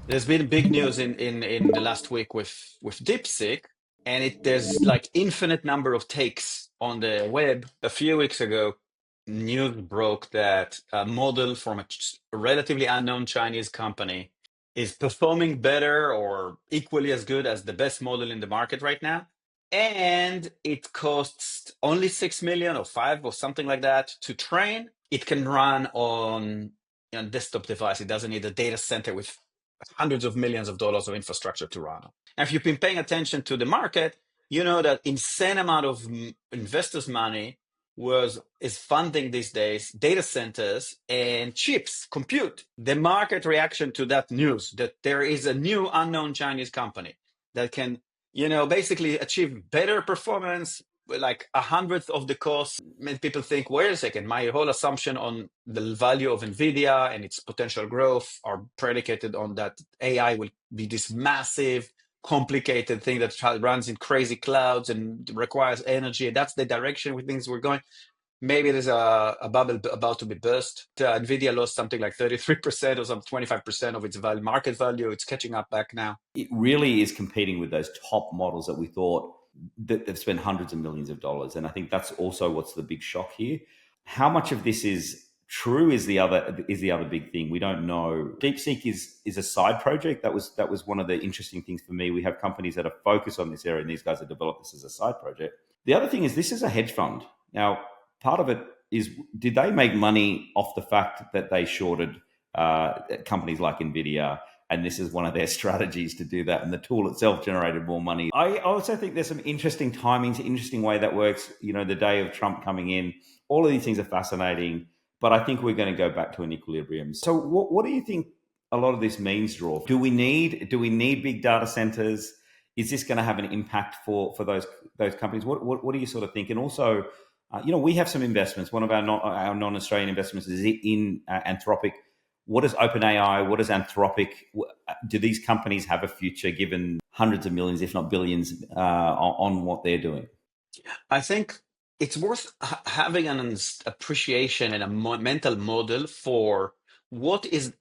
There's been big news in the last week with DeepSeek, and there's like infinite number of takes on the web. A few weeks ago, news broke that a model from a relatively unknown Chinese company is performing better or equally as good as the best model in the market right now. And it costs only 6 million or 5 or something like that to train. It can run on desktop device. It doesn't need a data center with hundreds of millions of dollars of infrastructure to run on. And if you've been paying attention to the market, you know that insane amount of investors' money is funding these days data centers and chips, compute. The market reaction to that news that there is a new unknown Chinese company that can, basically achieve better performance, like a hundredth of the cost. Many people think, wait a second, my whole assumption on the value of NVIDIA and its potential growth are predicated on that AI will be this massive, complicated thing that runs in crazy clouds and requires energy. And that's the direction we think we're going. Maybe there's a bubble about to be burst. NVIDIA lost something like 33% or some 25% of its market value. It's catching up back now. It really is competing with those top models that we thought that they've spent hundreds of millions of dollars. And I think that's also what's the big shock here. How much of this is true is the other big thing. We don't know. DeepSeek is a side project. That was one of the interesting things for me. We have companies that are focused on this area, and these guys have developed this as a side project. The other thing is this is a hedge fund. Now, part of it is, did they make money off the fact that they shorted companies like NVIDIA? And this is one of their strategies to do that. And the tool itself generated more money. I also think there's some interesting timings, interesting way that works. The day of Trump coming in, all of these things are fascinating. But I think we're going to go back to an equilibrium. So what do you think a lot of this means, Dror? Do we need big data centers? Is this going to have an impact for those companies? What do you sort of think? And also, we have some investments. One of our non-Australian investments is in Anthropic. What is OpenAI? What is Anthropic? Do these companies have a future given hundreds of millions, if not billions, on what they're doing? I think it's worth having an appreciation and a mental model for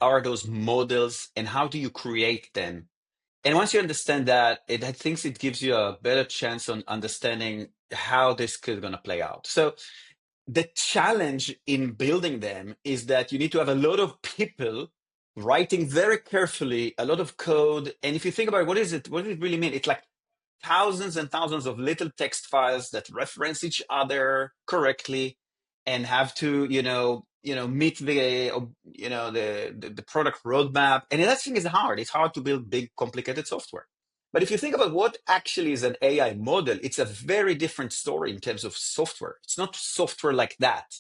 are those models and how do you create them. And once you understand that, I think it gives you a better chance on understanding how this is going to play out. So the challenge in building them is that you need to have a lot of people writing very carefully a lot of code. And if you think about it, what does it really mean? It's like thousands and thousands of little text files that reference each other correctly and have to, meet the product roadmap. And that thing is hard. It's hard to build big, complicated software. But if you think about what actually is an AI model, it's a very different story in terms of software. It's not software like that.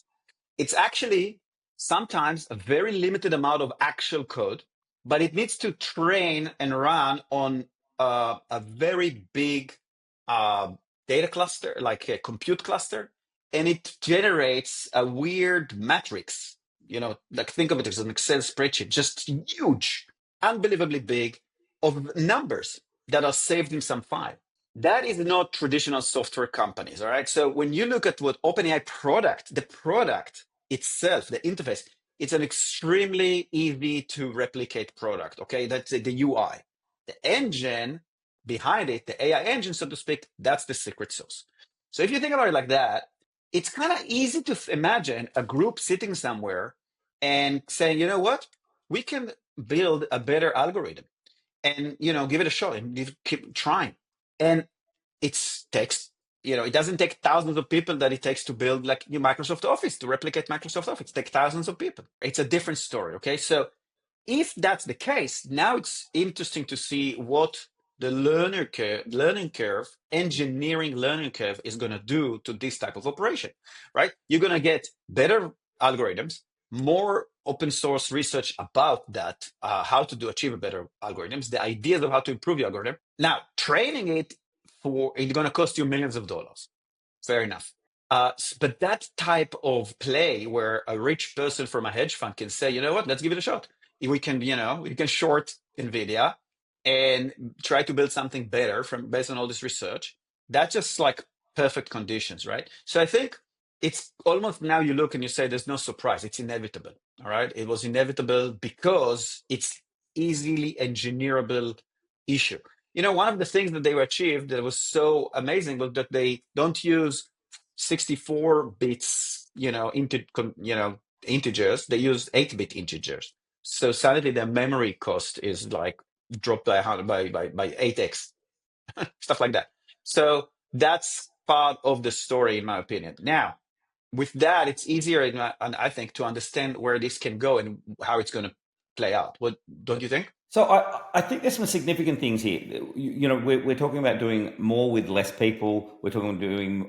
It's actually sometimes a very limited amount of actual code, but it needs to train and run on a very big data cluster, like a compute cluster, and it generates a weird matrix. Like think of it as an Excel spreadsheet, just huge, unbelievably big, of numbers that are saved in some file. That is not traditional software companies, all right? So when you look at what OpenAI the product itself, the interface, it's an extremely easy to replicate product, okay? That's the UI. The engine behind it, the AI engine, so to speak, that's the secret sauce. So if you think about it like that, it's kind of easy to imagine a group sitting somewhere and saying, you know what? We can build a better algorithm and, give it a shot and keep trying. And it doesn't take thousands of people that it takes to build like Microsoft Office, to replicate Microsoft Office. It takes thousands of people. It's a different story, okay? So if that's the case, now it's interesting to see what the engineering learning curve is going to do to this type of operation, right? You're going to get better algorithms, more open source research about that, how to achieve better algorithms, the ideas of how to improve your algorithm. Now, training it's going to cost you millions of dollars. Fair enough. But that type of play where a rich person from a hedge fund can say, you know what, let's give it a shot. We can short NVIDIA and try to build something better based on all this research. That's just like perfect conditions, right? So I think it's almost now you look and you say there's no surprise. It's inevitable, all right? It was inevitable because it's easily engineerable issue. One of the things that they achieved that was so amazing was that they don't use 64 bits, integers. They use 8-bit integers. So suddenly the memory cost is like dropped by 100 by 8x, stuff like that. So that's part of the story, in my opinion. Now, with that, it's easier, and I think, to understand where this can go and how it's going to play out. What don't you think? So I think there's some significant things here. We're talking about doing more with less people. We're talking about doing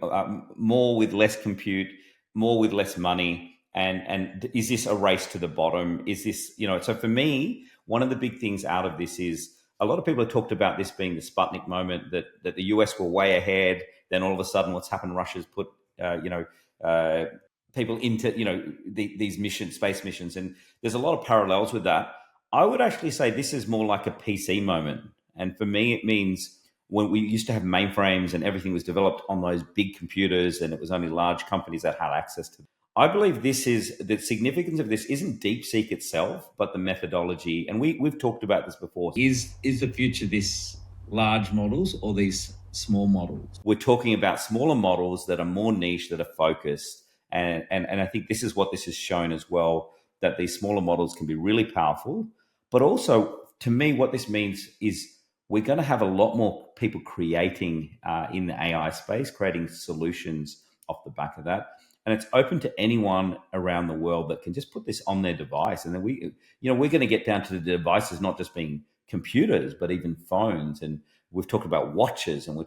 more with less compute, more with less money. And is this a race to the bottom? Is this, so for me, one of the big things out of this is a lot of people have talked about this being the Sputnik moment, that the US were way ahead. Then all of a sudden what's happened, Russia's put, people into, these missions, space missions. And there's a lot of parallels with that. I would actually say this is more like a PC moment. And for me, it means when we used to have mainframes and everything was developed on those big computers and it was only large companies that had access to them. I believe this is the significance of this isn't DeepSeek itself, but the methodology. And we've talked about this before. Is the future this large models or these small models? We're talking about smaller models that are more niche, that are focused. And I think this is what this has shown as well, that these smaller models can be really powerful. But also, to me, what this means is we're going to have a lot more people creating in the AI space, creating solutions off the back of that. And it's open to anyone around the world that can just put this on their device. And then we're going to get down to the devices not just being computers, but even phones. And we've talked about watches, and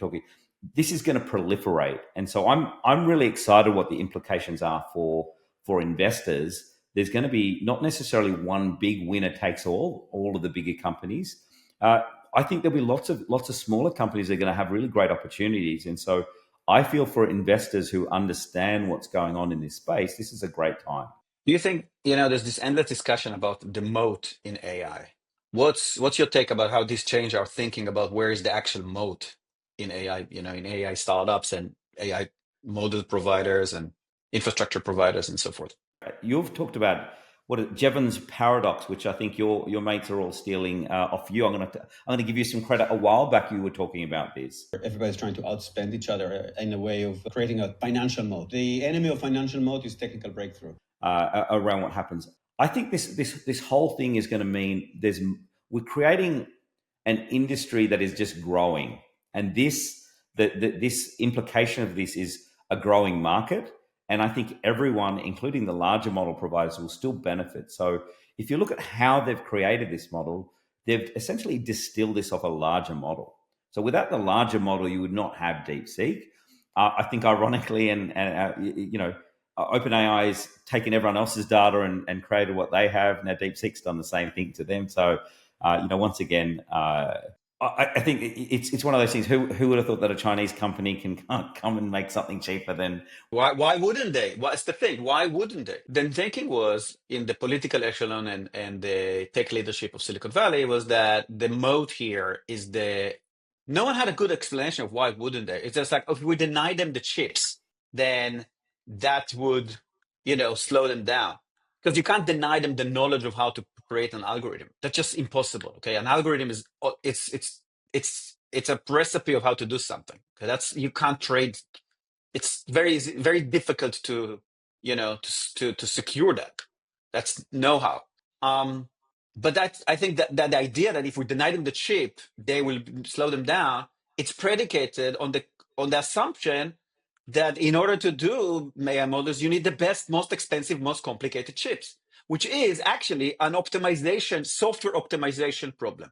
this is going to proliferate. And so I'm really excited what the implications are for investors. There's going to be not necessarily one big winner takes all of the bigger companies. I think there'll be lots of smaller companies that are going to have really great opportunities. And so I feel for investors who understand what's going on in this space, this is a great time. Do you think, there's this endless discussion about the moat in AI? What's your take about how this changed our thinking about where is the actual moat in AI, in AI startups and AI model providers and infrastructure providers and so forth? You've talked about Jevons paradox, which I think your mates are all stealing off you. I'm going to give you some credit. A while back, you were talking about this. Everybody's trying to outspend each other in a way of creating a financial moat. The enemy of financial moat is technical breakthrough. Around what happens. I think this whole thing is going to mean we're creating an industry that is just growing, and this implication of this is a growing market. And I think everyone, including the larger model providers, will still benefit. So if you look at how they've created this model, they've essentially distilled this off a larger model. So without the larger model, you would not have DeepSeek. I think ironically, OpenAI has taken everyone else's data and created what they have. Now DeepSeek's done the same thing to them. So, once again, I think it's one of those things. Who would have thought that a Chinese company can come and make something cheaper than? Why wouldn't they? What's the thing? Why wouldn't they? The thinking was in the political echelon and the tech leadership of Silicon Valley was that the moat here is no one had a good explanation of why wouldn't they. It's just like, if we deny them the chips, then that would, slow them down. Because you can't deny them the knowledge of how to create an algorithm. That's just impossible. Okay, an algorithm is it's a recipe of how to do something. Okay, you can't trade. It's very difficult to to secure that. That's know-how. But I think that the idea that if we deny them the chip, they will slow them down. It's predicated on the assumption that in order to do AI models, you need the best, most expensive, most complicated chips, which is actually an software optimization problem.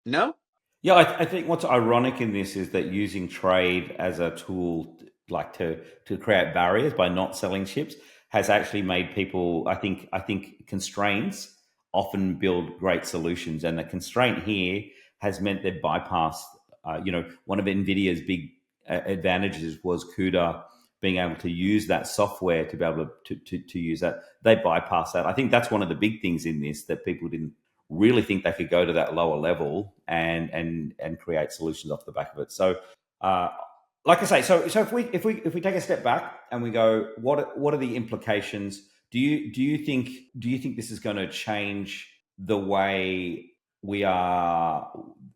No? Yeah, I think what's ironic in this is that using trade as a tool, like to create barriers by not selling chips, has actually made people. I think constraints often build great solutions, and the constraint here has meant they've bypassed. One of NVIDIA's big advantages was CUDA, being able to use that software to be able to use that. They bypass that. I think that's one of the big things in this, that people didn't really think they could go to that lower level and create solutions off the back of it. So, like I say, so if we take a step back and we go, what are the implications? Do you think this is going to change the way we are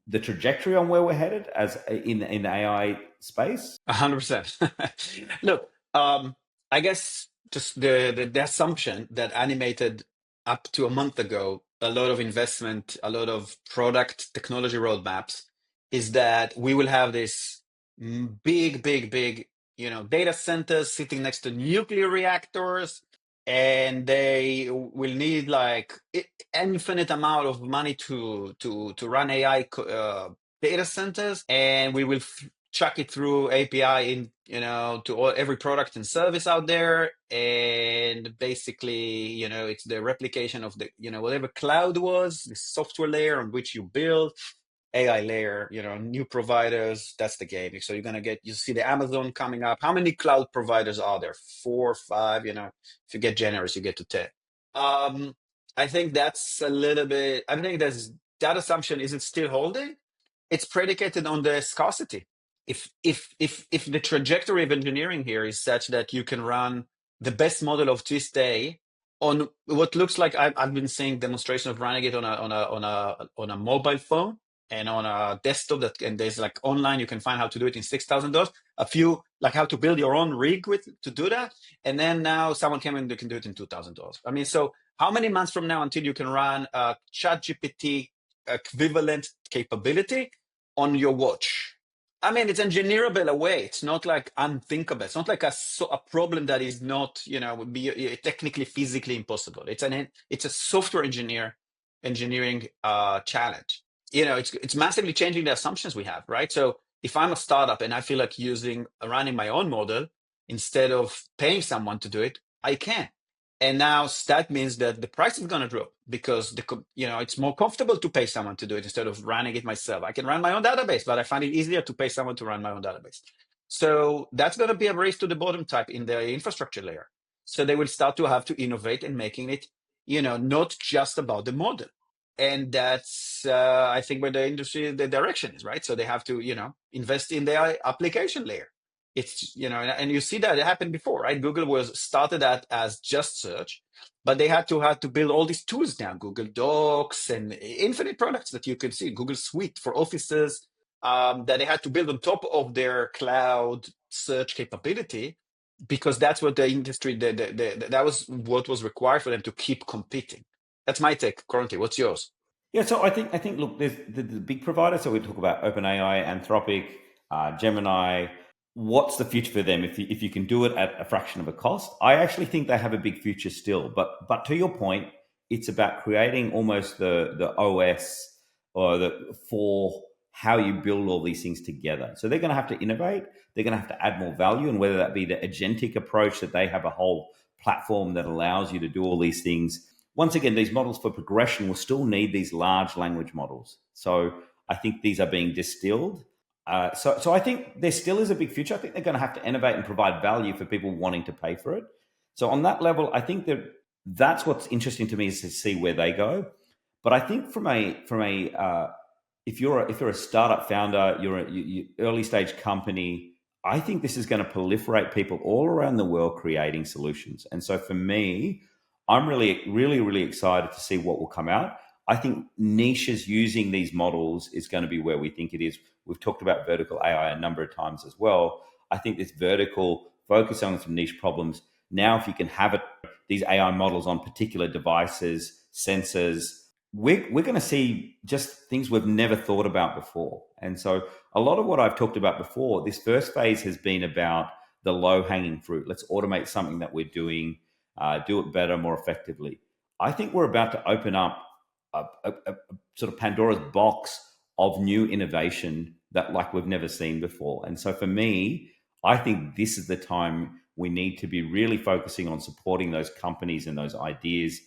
the trajectory on where we're headed as in the AI space? 100%. Look, I guess just the assumption that animated up to a month ago, a lot of investment, a lot of product technology roadmaps, is that we will have this big, data centers sitting next to nuclear reactors, and they will need like infinite amount of money to run AI data centers, and we will chuck it through API in, to every product and service out there. And basically, it's the replication of the, whatever cloud was, the software layer on which you build, AI layer, new providers. That's the game. So you see the Amazon coming up. How many cloud providers are there? 4 or 5, if you get generous, you get to 10. I think that's a little bit, I think that assumption isn't still holding. It's predicated on the scarcity. If the trajectory of engineering here is such that you can run the best model of this day on what looks like, I've been seeing demonstration of running it on a mobile phone and on a desktop, and there's like online you can find how to do it in $6,000. A few like how to build your own rig to do that, and then now someone came and they can do it in $2,000. I mean, so how many months from now until you can run a ChatGPT equivalent capability on your watch? I mean, it's engineerable away. It's not like unthinkable. It's not like a problem that is not, would be technically, physically impossible. It's a software engineering challenge. It's massively changing the assumptions we have, right? So if I'm a startup and I feel like running my own model instead of paying someone to do it, I can. And now that means that the price is going to drop because it's more comfortable to pay someone to do it instead of running it myself. I can run my own database, but I find it easier to pay someone to run my own database. So that's going to be a race to the bottom type in the infrastructure layer. So they will start to have to innovate and making it, not just about the model. And that's, I think, where the direction is, right? So they have to, invest in their application layer. It's, and you see that it happened before, right? Google was started as just search, but they had to build all these tools now, Google Docs and infinite products that you can see, Google Suite for offices, that they had to build on top of their cloud search capability, because that's what the industry, that was what was required for them to keep competing. That's my take currently. What's yours? Yeah, so I think look, there's the big providers. So we talk about OpenAI, Anthropic, Gemini. What's the future for them if you can do it at a fraction of a cost? I actually think they have a big future still. But to your point, it's about creating almost the OS for how you build all these things together. So they're going to have to innovate. They're going to have to add more value, and whether that be the agentic approach, that they have a whole platform that allows you to do all these things. Once again, these models for progression will still need these large language models. So I think these are being distilled. So I think there still is a big future. I think they're going to have to innovate and provide value for people wanting to pay for it. So on that level, I think that's what's interesting to me, is to see where they go. But I think if you're a startup founder, you're a early stage company, I think this is going to proliferate people all around the world creating solutions. And so for me, I'm really, really, really excited to see what will come out. I think niches using these models is going to be where we think it is. We've talked about vertical AI a number of times as well. I think this vertical focus on some niche problems. Now, if you can have these AI models on particular devices, sensors, we're going to see just things we've never thought about before. And so a lot of what I've talked about before, this first phase has been about the low-hanging fruit. Let's automate something that we're doing, do it better, more effectively. I think we're about to open up a sort of Pandora's box of new innovation that like we've never seen before. And so for me, I think this is the time we need to be really focusing on supporting those companies and those ideas,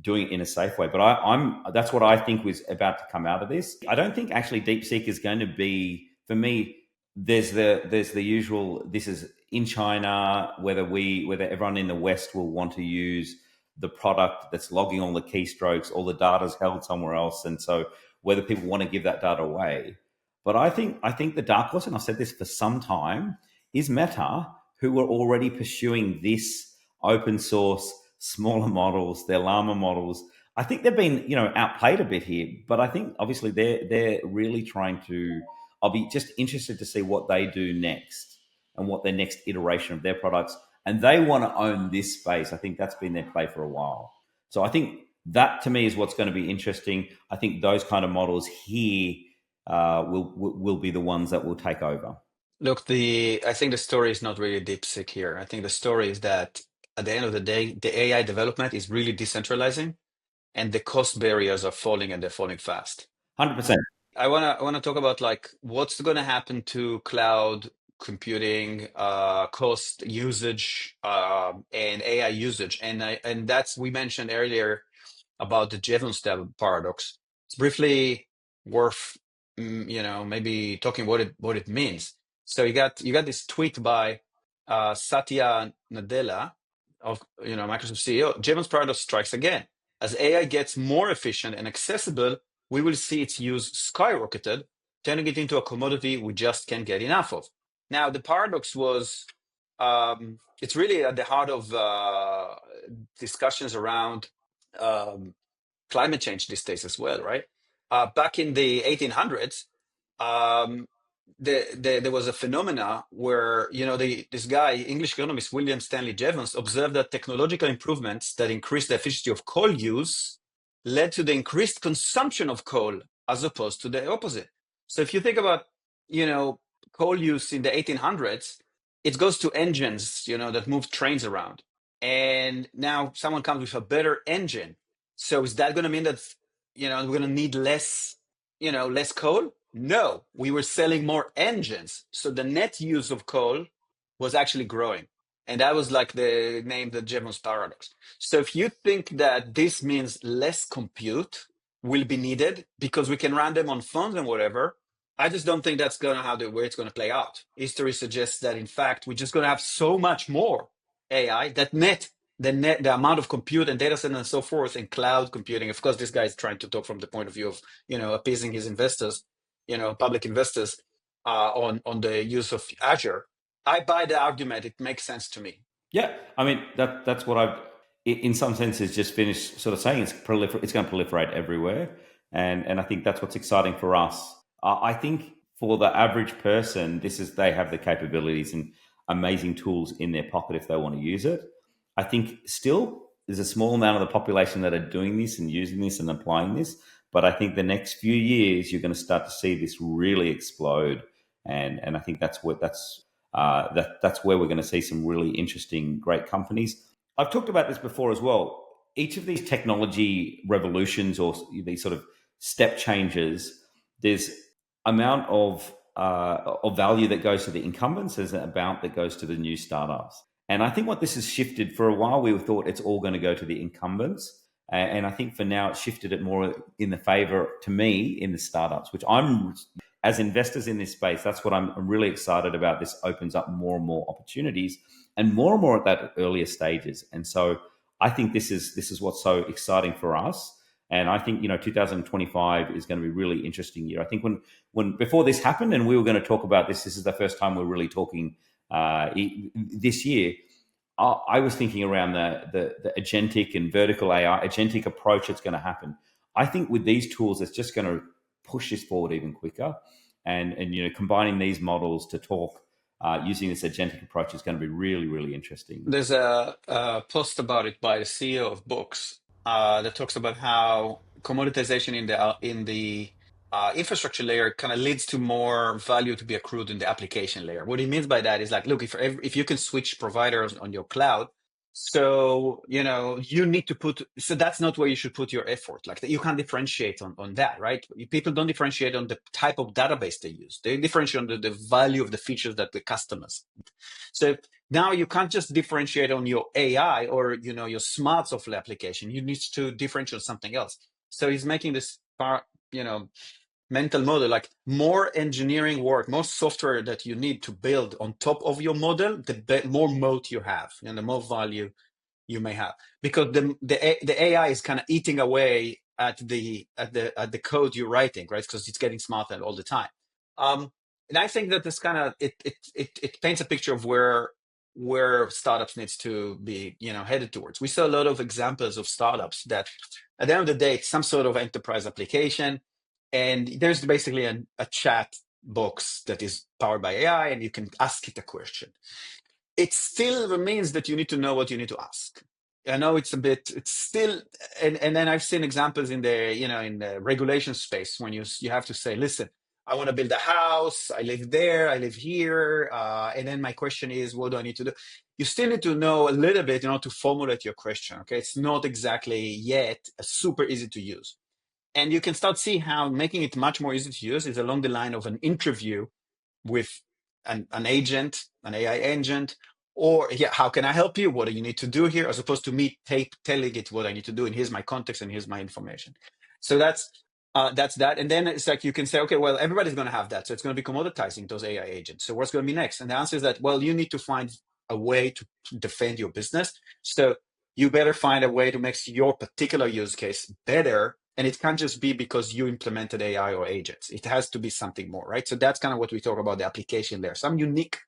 doing it in a safe way. But that's what I think was about to come out of this. I don't think actually DeepSeek is going to be, for me, there's the usual, this is in China, whether everyone in the West will want to use the product that's logging all the keystrokes, all the data's held somewhere else. And so whether people want to give that data away. But I think the dark horse, and I've said this for some time, is Meta, who are already pursuing this open source, smaller models, their Llama models. I think they've been, outplayed a bit here, but I think obviously they're really trying to. I'll be just interested to see what they do next and what their next iteration of their products. And they want to own this space. I think that's been their play for a while. So I think that to me is what's going to be interesting. I think those kind of models here will be the ones that will take over. Look, I think the story is not really DeepSeek here. I think the story is that at the end of the day, the AI development is really decentralizing, and the cost barriers are falling, and they're falling fast. 100%. I wanna talk about like what's going to happen to cloud computing, cost usage, and AI usage, and that's we mentioned earlier about the Jevons paradox. It's briefly worth, maybe talking what it means. So you got this tweet by Satya Nadella of Microsoft CEO. Jevons paradox strikes again. As AI gets more efficient and accessible, we will see its use skyrocketed, turning it into a commodity we just can't get enough of. Now, the paradox was it's really at the heart of discussions around climate change these days as well, right? Back in the 1800s, um, there was a phenomena where this guy, English economist William Stanley Jevons, observed that technological improvements that increased the efficiency of coal use led to the increased consumption of coal as opposed to the opposite. So if you think about coal use in the 1800s, it goes to engines that move trains around, and now someone comes with a better engine. So is that going to mean that we're going to need less coal? No, we were selling more engines. So the net use of coal was actually growing. And that was like the name, the Jevons paradox. So if you think that this means less compute will be needed because we can run them on phones and whatever, I just don't think that's going to how the way it's going to play out. History suggests that in fact we're just going to have so much more AI that the amount of compute and data center and so forth and cloud computing. Of course, this guy is trying to talk from the point of view of appeasing his investors, public investors, on the use of Azure. I buy the argument; it makes sense to me. Yeah, I mean that's what I've, in some senses, just finished sort of saying. It's going to proliferate everywhere, and I think that's what's exciting for us. I think for the average person, they have the capabilities and amazing tools in their pocket if they want to use it. I think still there's a small amount of the population that are doing this and using this and applying this, but I think the next few years you're going to start to see this really explode, and I think that's where we're going to see some really interesting, great companies. I've talked about this before as well. Each of these technology revolutions or these sort of step changes, there's amount of value that goes to the incumbents, there's an amount that goes to the new startups. And I think what this has shifted, for a while we thought it's all going to go to the incumbents. And I think for now it's shifted it more in the favor, to me, in the startups, which as investors in this space, that's what I'm really excited about. This opens up more and more opportunities and more at that earlier stages. And so I think this is what's so exciting for us. And I think 2025 is going to be a really interesting year. I think when before this happened and we were going to talk about this is the first time we're really talking this year. I was thinking around the agentic and vertical AI agentic approach that's going to happen. I think with these tools, it's just going to push this forward even quicker, and combining these models to talk using this agentic approach is going to be really, really interesting. There's a post about it by the CEO of Books that talks about how commoditization in the infrastructure layer kind of leads to more value to be accrued in the application layer. What he means by that is like, look, if you can switch providers on your cloud, so you need to so that's not where you should put your effort. Like you can't differentiate on that, right? People don't differentiate on the type of database they use. They differentiate on the value of the features that the customers. So now you can't just differentiate on your AI or your smart software application. You need to differentiate on something else. So he's making this mental model, like more engineering work, more software that you need to build on top of your model, the more moat you have and the more value you may have, because the AI is kind of eating away at the code you're writing, right? Because it's getting smarter all the time. And I think that this kind of it paints a picture of where startups needs to be headed towards. We saw a lot of examples of startups that At the end of the day, it's some sort of enterprise application. And there's basically a chat box that is powered by AI, and you can ask it a question. It still remains that you need to know what you need to ask. I know it's still, and then I've seen examples in the regulation space when you have to say, listen, I want to build a house, I live there, I live here, and then my question is, what do I need to do? You still need to know a little bit in order to formulate your question. Okay, it's not exactly yet super easy to use. And you can start see how making it much more easy to use is along the line of an interview with an agent, an AI agent, or yeah, how can I help you? What do you need to do here? As opposed to me telling it what I need to do, and here's my context and here's my information. So that's that. And then it's like you can say, okay, well, everybody's going to have that, so it's going to be commoditizing those AI agents. So what's going to be next? And the answer is that, well, you need to find a way to defend your business. So you better find a way to make your particular use case better. And it can't just be because you implemented AI or agents. It has to be something more, right? So that's kind of what we talk about the application there. Some unique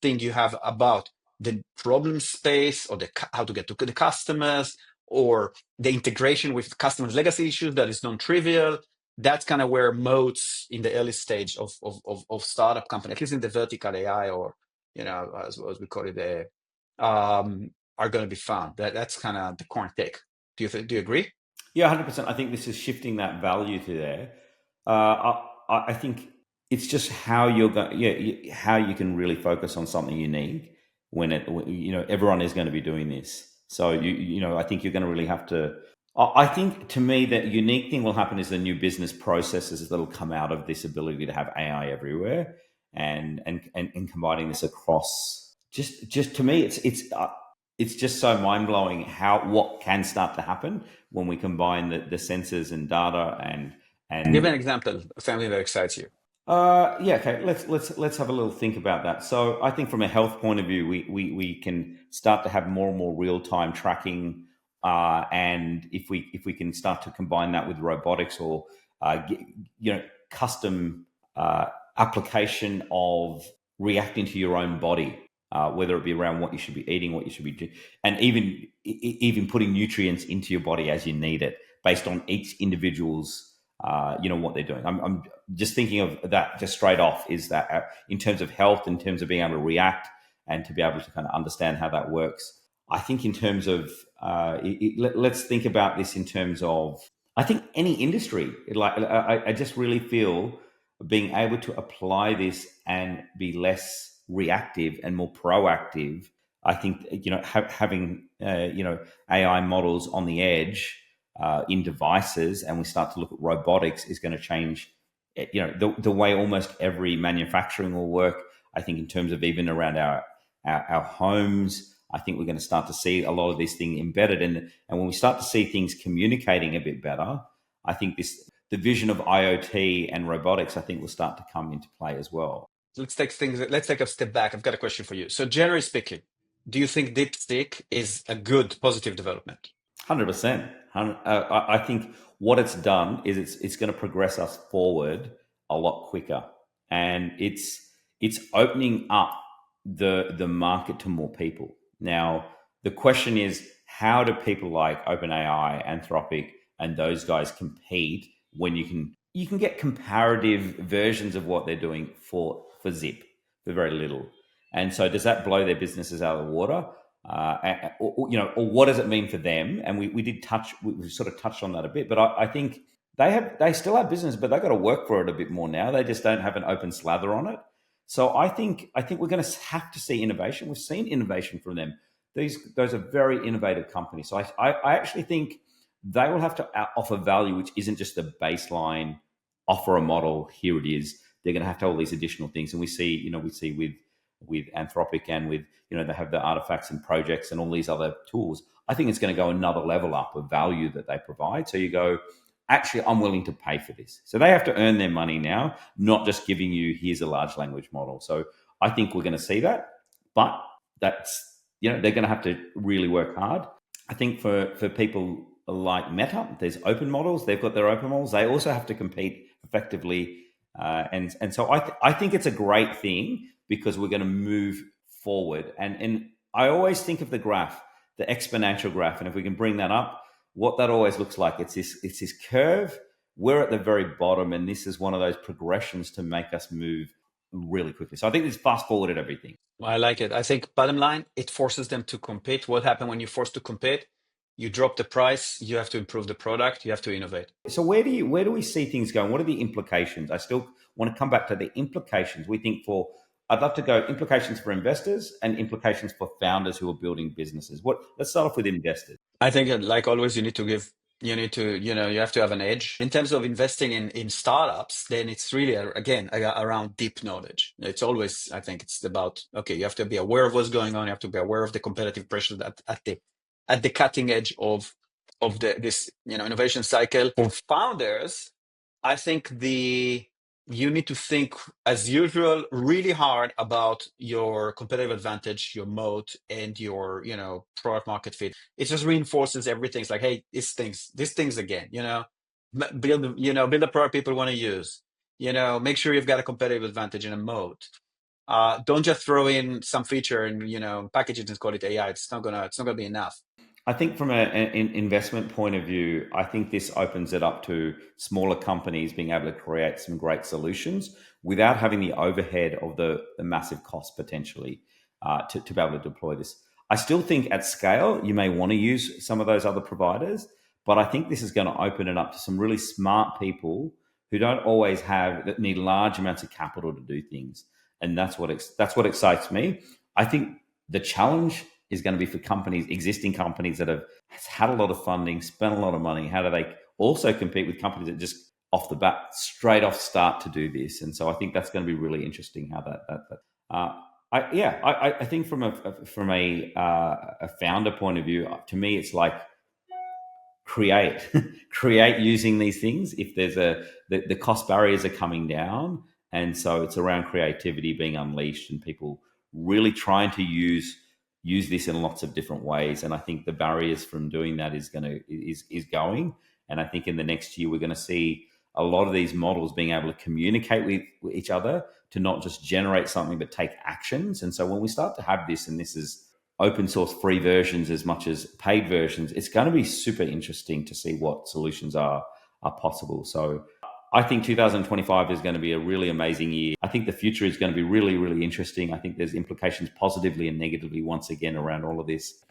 thing you have about the problem space or how to get to the customers or the integration with customers' legacy issues that is non-trivial. That's kind of where moats in the early stage of startup company, at least in the vertical AI or, as we call it, are going to be found. That's kind of the current take. Do you agree? Yeah, 100%. I think this is shifting that value to there. I think it's just how how you can really focus on something unique when everyone is going to be doing this. So I think you're going to really have to. I think to me the unique thing will happen is the new business processes that'll come out of this ability to have AI everywhere and combining this across. Just to me, it's just so mind-blowing what can start to happen when we combine the sensors and data and give an example of something that excites you. Yeah, okay. Let's have a little think about that. So I think from a health point of view, we can start to have more and more real-time tracking, and if we can start to combine that with robotics or custom application of reacting to your own body. Whether it be around what you should be eating, what you should be doing, and even putting nutrients into your body as you need it, based on each individual's, what they're doing. I'm just thinking of that just straight off. Is that in terms of health, in terms of being able to react and to be able to kind of understand how that works? I think in terms of let's think about this in terms of I think any industry. I just really feel being able to apply this and be less reactive and more proactive. I think having AI models on the edge in devices, and we start to look at robotics, is going to change the way almost every manufacturing will work. I think in terms of even around our homes, I think we're going to start to see a lot of these things embedded and when we start to see things communicating a bit better, I think the vision of IoT and robotics, I think, will start to come into play as well. Let's take a step back. I've got a question for you. So generally speaking, do you think DeepSeek is a good, positive development? 100%. I think what it's done is it's going to progress us forward a lot quicker, and it's opening up the market to more people. Now, the question is, how do people like OpenAI, Anthropic, and those guys compete when you can get comparative versions of what they're doing for zip for very little? And so does that blow their businesses out of the water? Or what does it mean for them? And we sort of touched on that a bit, but I think they still have business, but they've got to work for it a bit more now. They just don't have an open slather on it. So I think we're going to have to see innovation. We've seen innovation from them. Those are very innovative companies. So I actually think they will have to offer value, which isn't just the baseline, offer a model, here it is. They're going to have all these additional things. And we see with Anthropic and with, they have the artifacts and projects and all these other tools. I think it's going to go another level up of value that they provide. So you go, actually, I'm willing to pay for this. So they have to earn their money now, not just giving you, here's a large language model. So I think we're going to see that, but that's, they're going to have to really work hard. I think for people like Meta, there's open models. They've got their open models. They also have to compete effectively. And so I think it's a great thing because we're going to move forward. And I always think of the graph, the exponential graph. And if we can bring that up, what that always looks like. It's this curve. We're at the very bottom, and this is one of those progressions to make us move really quickly. So I think this fast forwarded everything. I like it. I think bottom line, it forces them to compete. What happens when you're forced to compete? You drop the price, you have to improve the product, you have to innovate. So where do we see things going? What are the implications? I still want to come back to the implications. I'd love to go implications for investors and implications for founders who are building businesses. Let's start off with investors. I think, like always, you have to have an edge. In terms of investing in startups, then it's really, again, around deep knowledge. It's always, I think it's about, okay, you have to be aware of what's going on. You have to be aware of the competitive pressures at the cutting edge of this innovation cycle. For founders, I think you need to think, as usual, really hard about your competitive advantage, your moat, and your product market fit. It just reinforces everything. It's like, hey, these things again. Build a product people want to use. Make sure you've got a competitive advantage and a moat. Don't just throw in some feature and package it and call it AI. It's not gonna be enough. I think from an investment point of view, I think this opens it up to smaller companies being able to create some great solutions without having the overhead of the massive cost potentially to be able to deploy this. I still think at scale, you may want to use some of those other providers, but I think this is going to open it up to some really smart people who don't always that need large amounts of capital to do things. And that's what excites me. I think the challenge is going to be for existing companies that have had a lot of funding, spent a lot of money. How do they also compete with companies that just off the bat, straight off start to do this? And so I think that's going to be really interesting how I think from a founder point of view, to me, it's like create using these things. If there's the cost barriers are coming down. And so it's around creativity being unleashed and people really trying to use this in lots of different ways. And I think the barriers from doing that is going. And I think in the next year, we're going to see a lot of these models being able to communicate with each other to not just generate something, but take actions. And so when we start to have this, and this is open source free versions as much as paid versions, it's going to be super interesting to see what solutions are possible. So I think 2025 is going to be a really amazing year. I think the future is going to be really, really interesting. I think there's implications positively and negatively once again around all of this.